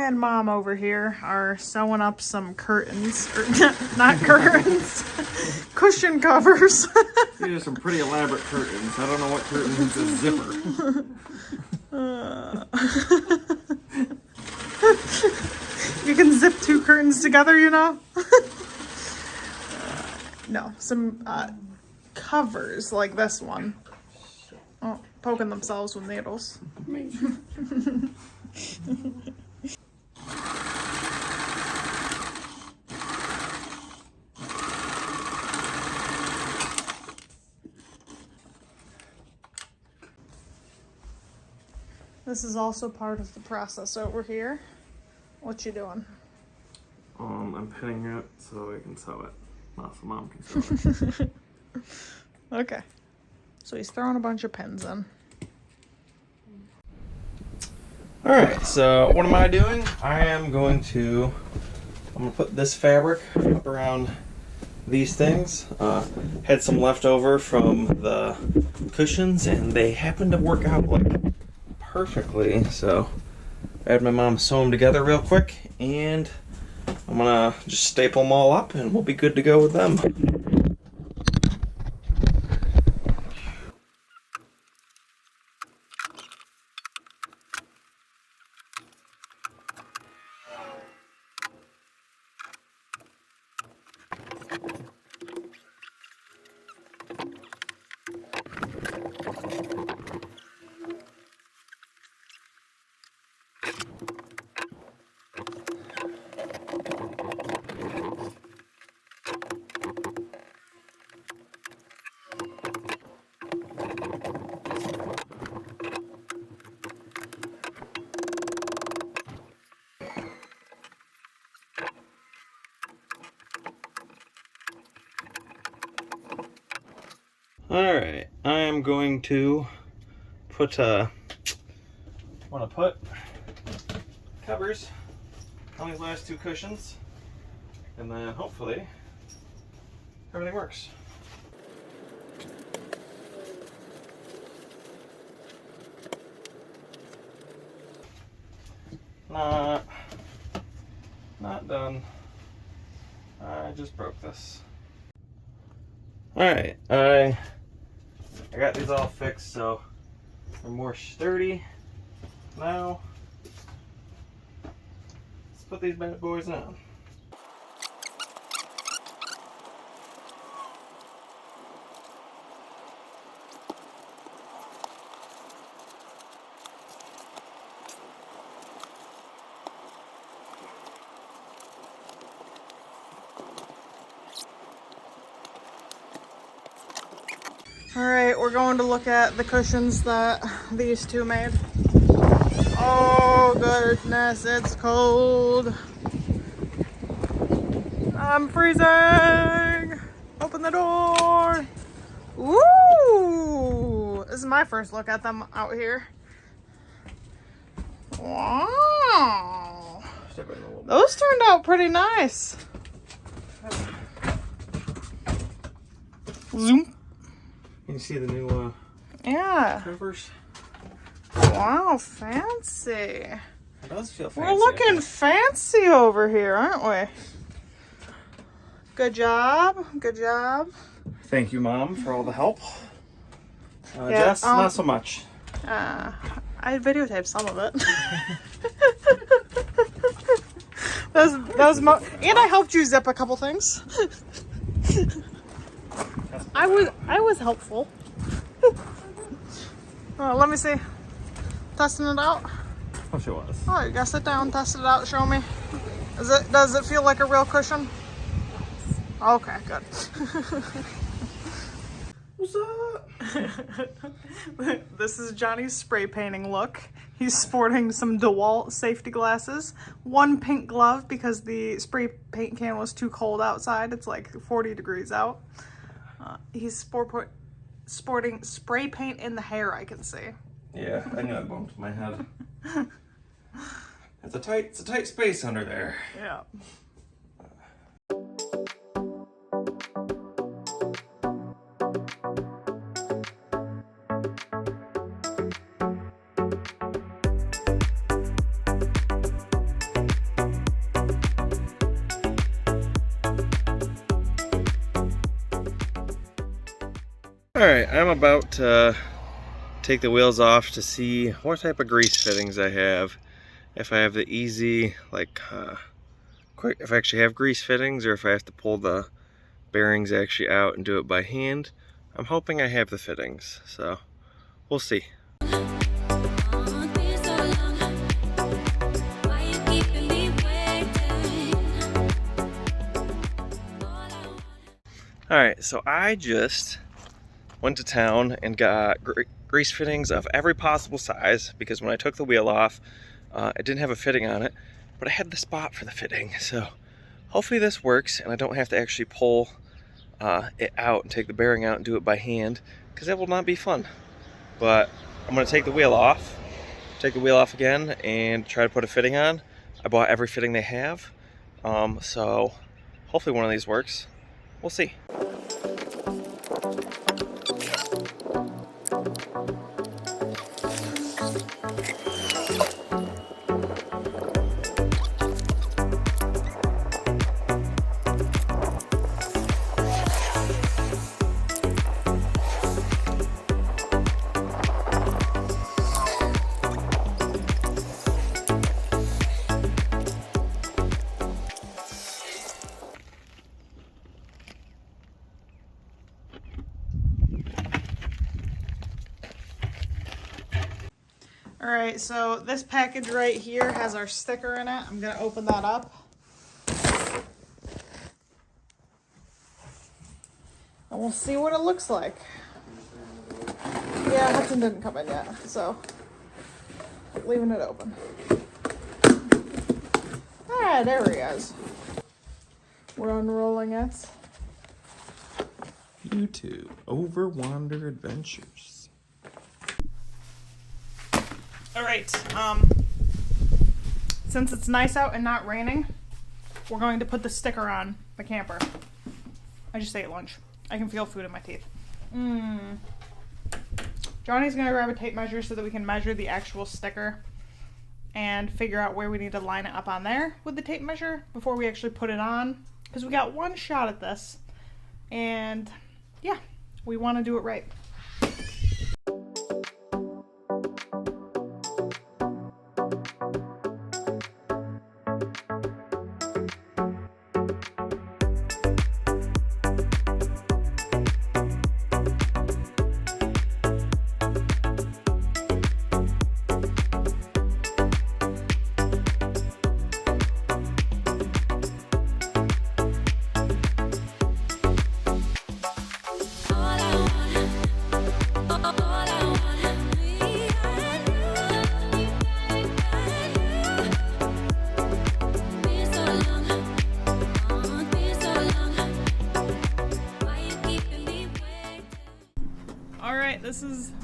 and Mom over here are sewing up some curtains, or not curtains, cushion covers. These are some pretty elaborate curtains. I don't know what curtain needs a zipper. You can zip two curtains together, you know? No, some covers like this one. Oh, poking themselves with needles. This is also part of the process over here. What you doing? I'm pinning it so I can sew it. Not so Mom can sew it. Okay. So he's throwing a bunch of pins in. Alright, so what am I doing? I'm going to put this fabric up around these things. Had some leftover from the cushions and they happened to work out like perfectly. So I had my mom sew them together real quick and I'm gonna just staple them all up and we'll be good to go with them. Alright, I am going to put covers on these last two cushions and then hopefully everything works. Not done. I just broke this. Alright, I got these all fixed so they're more sturdy now. Let's put these bad boys on. All right, we're going to look at the cushions that these two made. Oh goodness, it's cold. I'm freezing. Open the door. Woo! This is my first look at them out here. Wow. Those turned out pretty nice. Zoom. Can you see the new Yeah. covers? Wow, fancy. It does feel fancy. We're looking fancy over here, aren't we? Good job. Good job. Thank you, Mom, for all the help. Yeah, Jess, not so much. I videotaped some of it. that was and I helped you zip a couple things. I was helpful. Oh, let me see. Testing it out. Oh, she was. Oh, you gotta sit down, test it out, show me. Does it feel like a real cushion? Okay, good. What's up? This is Johnny's spray painting look. He's sporting some DeWalt safety glasses, one pink glove because the spray paint can was too cold outside. It's like 40 degrees out. He's sporting spray paint in the hair, I can see. Yeah, I knew I bumped my head. It's a tight space under there. Yeah. Alright, I'm about to take the wheels off to see what type of grease fittings I have. If I have the easy, like, quick, if I actually have grease fittings, or if I have to pull the bearings actually out and do it by hand. I'm hoping I have the fittings, so we'll see. Alright, so I just went to town and got grease fittings of every possible size, because when I took the wheel off, I didn't have a fitting on it, but I had the spot for the fitting. So hopefully this works and I don't have to actually pull it out and take the bearing out and do it by hand, because that will not be fun. But I'm going to take the wheel off again and try to put a fitting on. I bought every fitting they have, so hopefully one of these works. We'll see. All right, so this package right here has our sticker in it. I'm gonna open that up. And we'll see what it looks like. Yeah, Hudson didn't come in yet, so leaving it open. All right, there he is. We're unrolling it. YouTube Over Wander Adventures. All right, since it's nice out and not raining, we're going to put the sticker on the camper. I just ate lunch. I can feel food in my teeth. Johnny's gonna grab a tape measure so that we can measure the actual sticker and figure out where we need to line it up on there with the tape measure before we actually put it on, because we got one shot at this, and yeah, we want to do it right.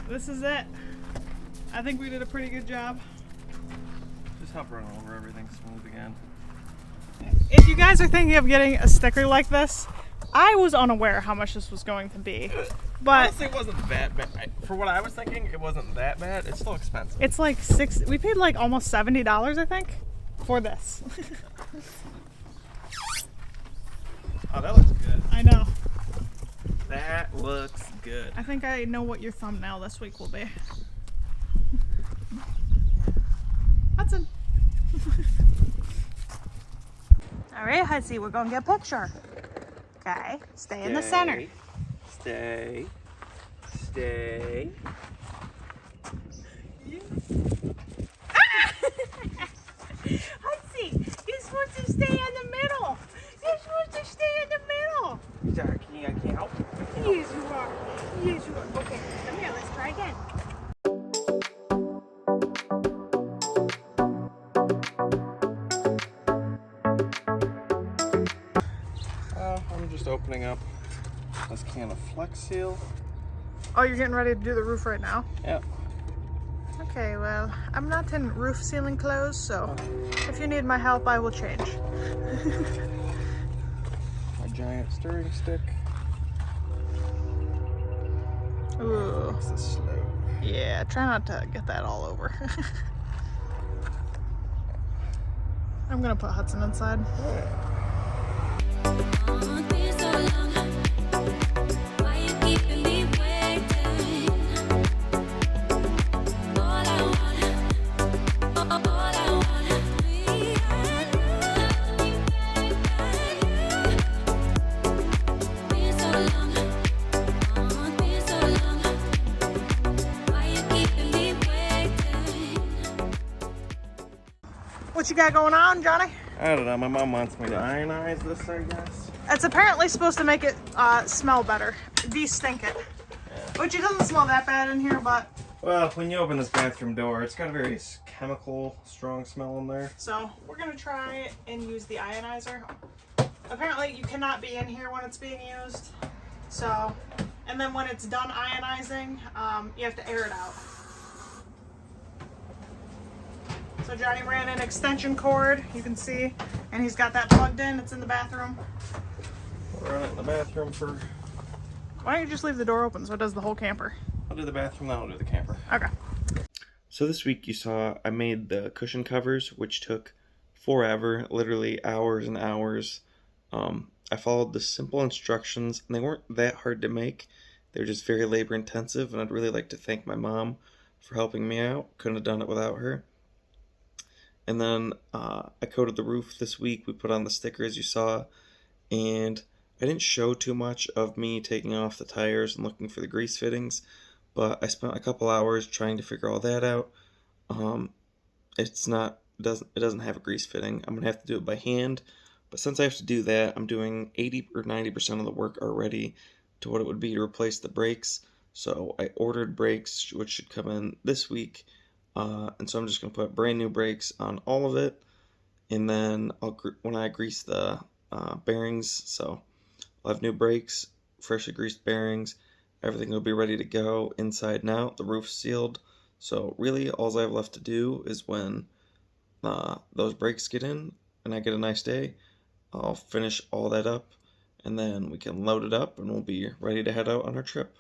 This is it. I think we did a pretty good job. Just hop running over everything smooth again. If you guys are thinking of getting a sticker like this, I was unaware how much this was going to be. But honestly, it wasn't that bad. For what I was thinking, it wasn't that bad. It's still expensive. It's like we paid like almost $70, I think, for this. Oh, that looks good. I know. That looks good. I think I know what your thumbnail this week will be. Hudson. All right, Hudson, we're going to get a picture. Okay, stay in the center. Stay. Stay. Hudson, you're supposed to stay in the middle. You're supposed to stay in the middle. Sorry, I can't help. Yes, you are. Yes, you are. Okay, come here. Let's try again. I'm just opening up this can of Flex Seal. Oh, you're getting ready to do the roof right now? Yep. Okay, well, I'm not in roof sealing clothes, so if you need my help, I will change. My giant stirring stick. Ooh. This is slow. Yeah, try not to get that all over. I'm gonna put Hudson inside. Why you keeping me waiting? you got going on, Johnny? I don't know. My mom wants me to ionize this, I guess. It's apparently supposed to make it smell better, de-stink it. Yeah. Which it doesn't smell that bad in here, but... Well, when you open this bathroom door, it's got a very chemical, strong smell in there. So we're gonna try and use the ionizer. Apparently you cannot be in here when it's being used. So, and then when it's done ionizing, you have to air it out. So Johnny ran an extension cord, you can see, and he's got that plugged in. It's in the bathroom. We'll run it in the bathroom for... Why don't you just leave the door open so it does the whole camper? I'll do the bathroom, then I'll do the camper. Okay. So this week you saw I made the cushion covers, which took forever, literally hours and hours. I followed the simple instructions, and they weren't that hard to make. They were just very labor intensive, and I'd really like to thank my mom for helping me out. Couldn't have done it without her. And then I coated the roof this week. We put on the stickers you saw, and I didn't show too much of me taking off the tires and looking for the grease fittings, but I spent a couple hours trying to figure all that out. It doesn't have a grease fitting. I'm gonna have to do it by hand, but since I have to do that, I'm doing 80 or 90% of the work already to what it would be to replace the brakes. So I ordered brakes, which should come in this week. And so I'm just going to put brand new brakes on all of it, and then when I grease the bearings, so I'll have new brakes, freshly greased bearings, everything will be ready to go inside and out, the roof's sealed, so really all I have left to do is when those brakes get in and I get a nice day, I'll finish all that up, and then we can load it up and we'll be ready to head out on our trip.